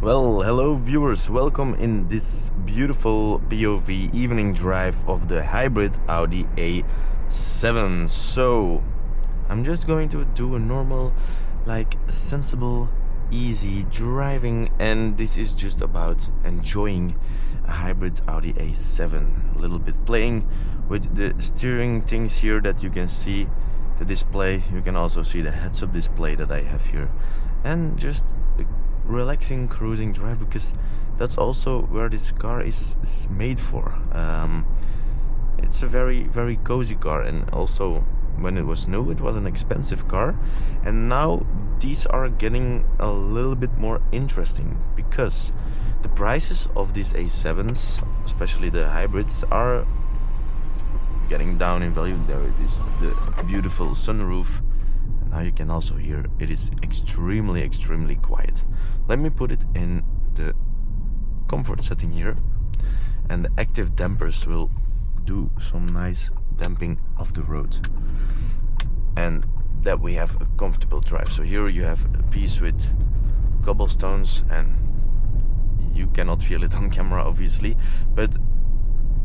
Well, hello viewers, welcome in this beautiful POV evening drive of the hybrid Audi A7. So, I'm just going to do a normal, sensible, easy driving, and this is just about enjoying a hybrid Audi A7. A little bit playing with the steering things here that you can see, the display. You can also see the heads-up display that I have here, and just relaxing cruising drive, because that's also where this car is made for. It's a very cozy car, and also when it was new it was an expensive car, and now these are getting a little bit more interesting because the prices of these A7s, especially the hybrids, are getting down in value. There it is, the beautiful sunroof. Now you can also hear it is extremely quiet. Let me put it in the comfort setting here, and the active dampers will do some nice damping of the road, and that we have a comfortable drive. So here you have a piece with cobblestones, and you cannot feel it on camera obviously, but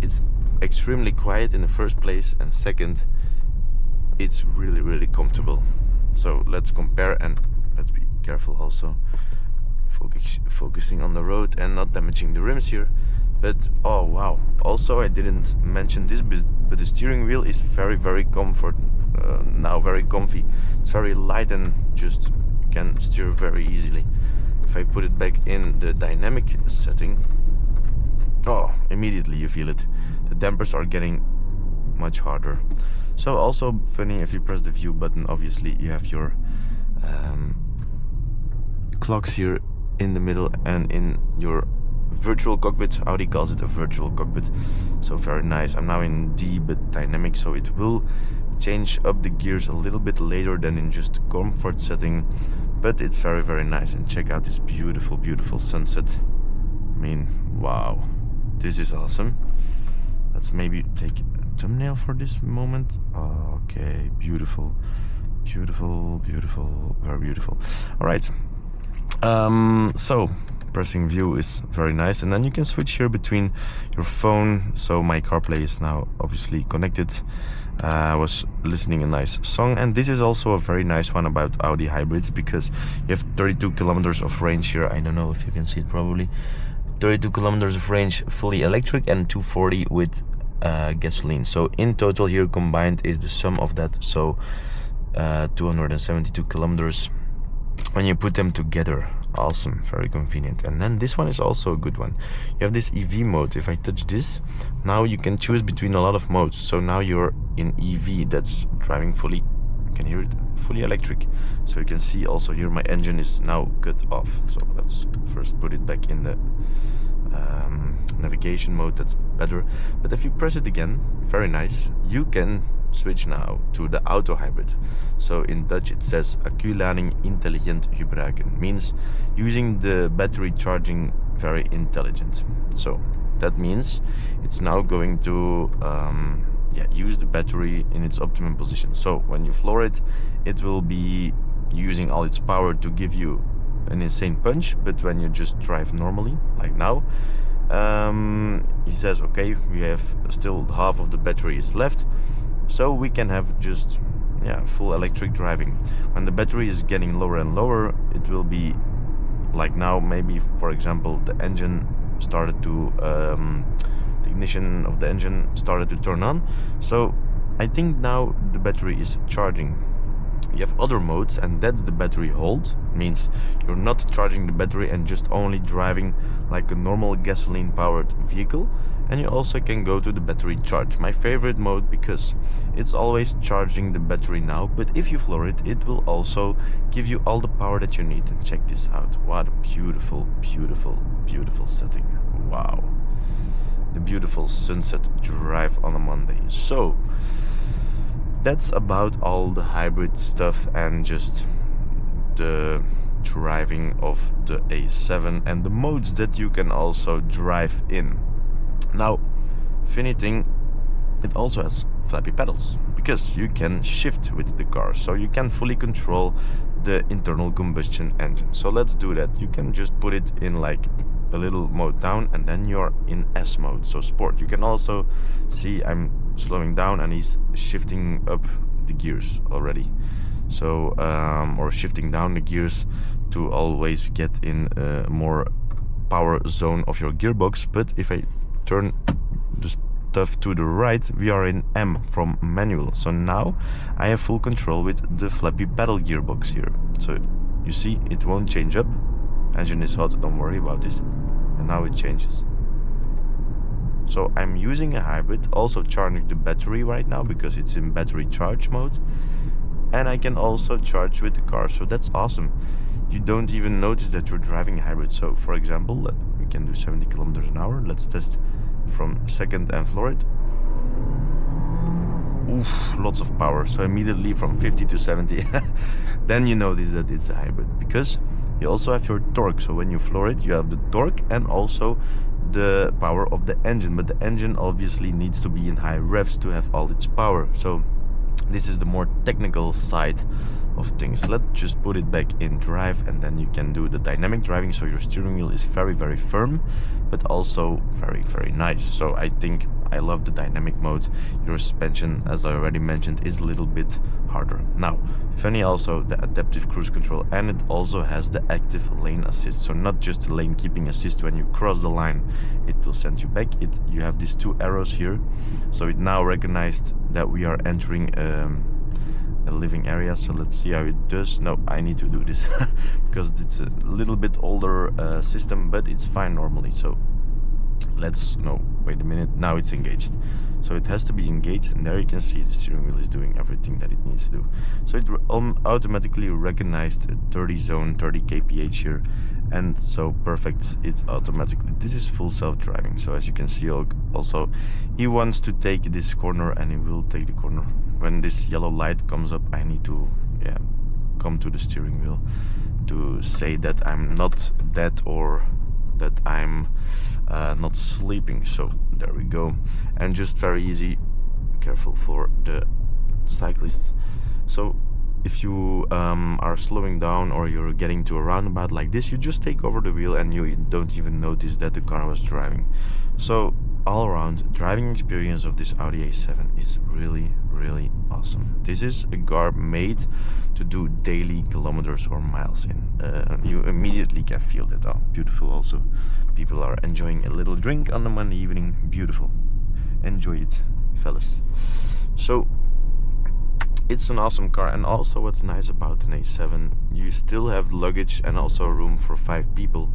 it's extremely quiet in the first place, and second, it's really comfortable. So let's compare, and let's be careful also focusing on the road and not damaging the rims here. But oh wow, also I didn't mention this, but the steering wheel is very now very comfy. It's very light and just can steer very easily. If I put it back in the dynamic setting, oh, immediately you feel it. The dampers are getting much harder. So also funny, if you press the view button, obviously you have your clocks here in the middle, and in your virtual cockpit. Audi calls it a virtual cockpit, so very nice. I'm now in D, but dynamic, so it will change up the gears a little bit later than in just comfort setting, but it's very nice. And check out this beautiful sunset. I mean, wow, this is awesome. Let's maybe take a thumbnail for this moment. Okay, beautiful, very beautiful. All right, so pressing view is very nice, and then you can switch here between your phone. So my CarPlay is now obviously connected. I was listening a nice song, and this is also a very nice one about Audi hybrids, because you have 32 kilometers of range here. I don't know if you can see it, probably 32 kilometers of range fully electric, and 240 with gasoline. So in total here combined is the sum of that, so 272 kilometers when you put them together. Awesome, very convenient. And then this one is also a good one. You have this EV mode. If I touch this, now you can choose between a lot of modes. So now you're in EV, that's driving fully, you can hear it, fully electric. So you can see also here my engine is now cut off. So let's first put it back in the navigation mode, that's better. But if you press it again, very nice, you can switch now to the auto hybrid. So in Dutch it says acculading intelligent gebruiken, means using the battery charging very intelligent. So that means it's now going to use the battery in its optimum position. So when you floor it, it will be using all its power to give you an insane punch, but when you just drive normally, like now, he says, okay, we have still half of the battery is left, so we can have just full electric driving. When the battery is getting lower and lower, it will be like now, maybe for example the engine started to the ignition of the engine started to turn on, so I think now the battery is charging. You have other modes, and that's the battery hold, means you're not charging the battery and just only driving like a normal gasoline powered vehicle. And you also can go to the battery charge, my favorite mode, because it's always charging the battery now, but if you floor it, it will also give you all the power that you need. And check this out, what a beautiful setting. Wow, the beautiful sunset drive on a Monday. So that's about all the hybrid stuff and just the driving of the A7 and the modes that you can also drive in. Now, funny thing, it also has flappy pedals, because you can shift with the car, so you can fully control the internal combustion engine. So let's do that. You can just put it in like a little mode down, and then you're in S mode, so sport. You can also see I'm slowing down and he's shifting up the gears already, so or shifting down the gears to always get in a more power zone of your gearbox. But if I turn the stuff to the right, we are in M from manual. So now I have full control with the flappy pedal gearbox here. So you see it won't change up. Engine is hot, don't worry about this. And now it changes. So I'm using a hybrid, also charging the battery right now because it's in battery charge mode. And I can also charge with the car, so that's awesome. You don't even notice that you're driving a hybrid. So for example, we can do 70 kilometers an hour. Let's test from second and floor it. Oof, lots of power. So immediately from 50 to 70, then you notice that it's a hybrid, because you also have your torque. So when you floor it, you have the torque and also the power of the engine. But the engine obviously needs to be in high revs to have all its power. So this is the more technical side of things. Let's just put it back in drive, and then you can do the dynamic driving. So your steering wheel is very, very firm, but also very, very nice. So I think I love the dynamic mode. Your suspension, as I already mentioned, is a little bit harder. Now, funny also the adaptive cruise control, and it also has the active lane assist. So not just the lane keeping assist when you cross the line, it will send you back. You have these two arrows here, so it now recognized that we are entering a living area. So let's see how it does. No, I need to do this because it's a little bit older system, but it's fine normally. So wait a minute, now it's engaged. So it has to be engaged, and there you can see the steering wheel is doing everything that it needs to do. So it automatically recognized a 30 zone, 30 kph here, and so perfect, it automatically, this is full self-driving. So as you can see, also he wants to take this corner, and he will take the corner. When this yellow light comes up, I need to come to the steering wheel to say that I'm not dead or that I'm not sleeping. So there we go. And just very easy, careful for the cyclists. So if you are slowing down or you're getting to a roundabout like this, you just take over the wheel and you don't even notice that the car was driving. So all around driving experience of this Audi A7 is really, really awesome. This is a car made to do daily kilometers or miles in. You immediately can feel that. Oh, beautiful. Also, people are enjoying a little drink on the Monday evening. Beautiful. Enjoy it, fellas. So it's an awesome car. And also what's nice about an A7, you still have luggage and also room for 5 people,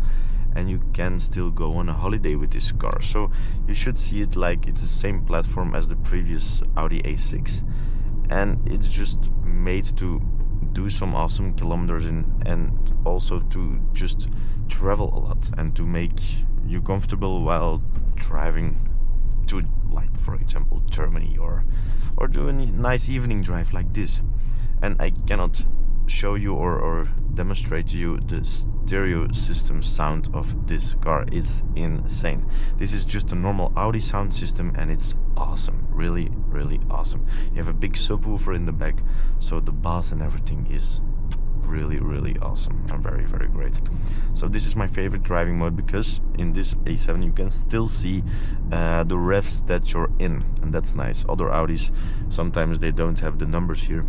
and you can still go on a holiday with this car. So you should see it like it's the same platform as the previous Audi A6, and it's just made to do some awesome kilometers in, and also to just travel a lot and to make you comfortable while driving to, like, for example, Germany, or do a nice evening drive like this. And I cannot show you or demonstrate to you the stereo system sound of this car. It's insane. This is just a normal Audi sound system, and it's awesome. Really, really awesome. You have a big subwoofer in the back, so the bass and everything is really, really awesome and very, very great. So this is my favorite driving mode, because in this A7 you can still see the revs that you're in, and that's nice. Other Audis, sometimes they don't have the numbers here,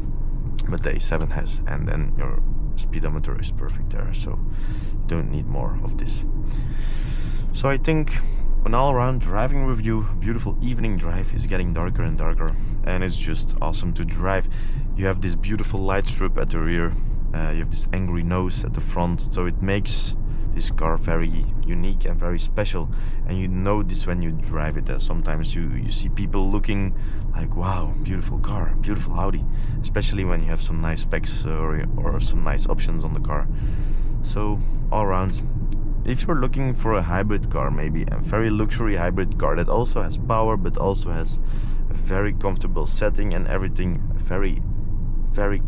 but the A7 has, and then your speedometer is perfect there, so you don't need more of this. So I think an all-around driving review, beautiful evening drive. Is getting darker and darker, and it's just awesome to drive. You have this beautiful light strip at the rear, you have this angry nose at the front, so it makes this car very unique and very special. And you know this when you drive it. Sometimes you see people looking like, wow, beautiful car, beautiful Audi, especially when you have some nice specs or some nice options on the car. So all around, if you're looking for a hybrid car, maybe a very luxury hybrid car that also has power but also has a very comfortable setting and everything, very, very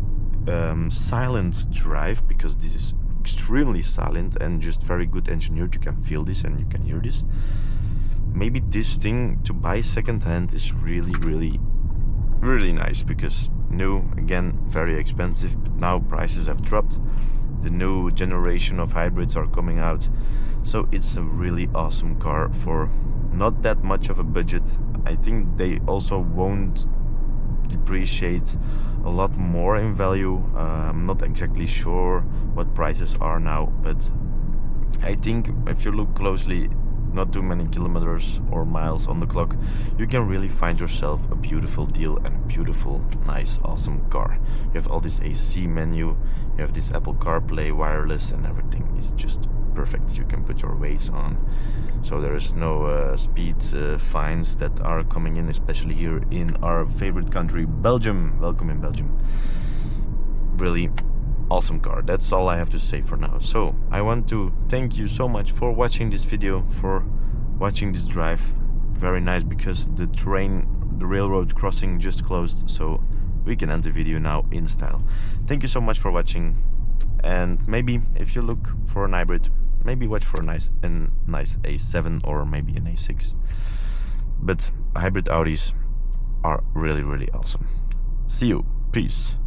silent drive, because this is extremely silent and just very good engineered. You can feel this and you can hear this. Maybe this thing to buy second hand is really, really, really nice, because new, again, very expensive, but now prices have dropped. The new generation of hybrids are coming out, so it's a really awesome car for not that much of a budget. I think they also won't depreciate a lot more in value. I'm not exactly sure what prices are now, but I think if you look closely, not too many kilometers or miles on the clock, you can really find yourself a beautiful deal and a beautiful, nice, awesome car. You have all this AC menu, you have this Apple CarPlay wireless, and everything is just perfect. You can put your Waze on, so there is no speed fines that are coming in, especially here in our favorite country, Belgium. Welcome in Belgium. Really awesome car. That's all I have to say for now. So I want to thank you so much for watching this video, for watching this drive. Very nice, because the railroad crossing just closed, so we can end the video now in style. Thank you so much for watching, and maybe if you look for an hybrid, maybe watch for a nice A7 or maybe an A6. But hybrid Audis are really, really awesome. See you. Peace.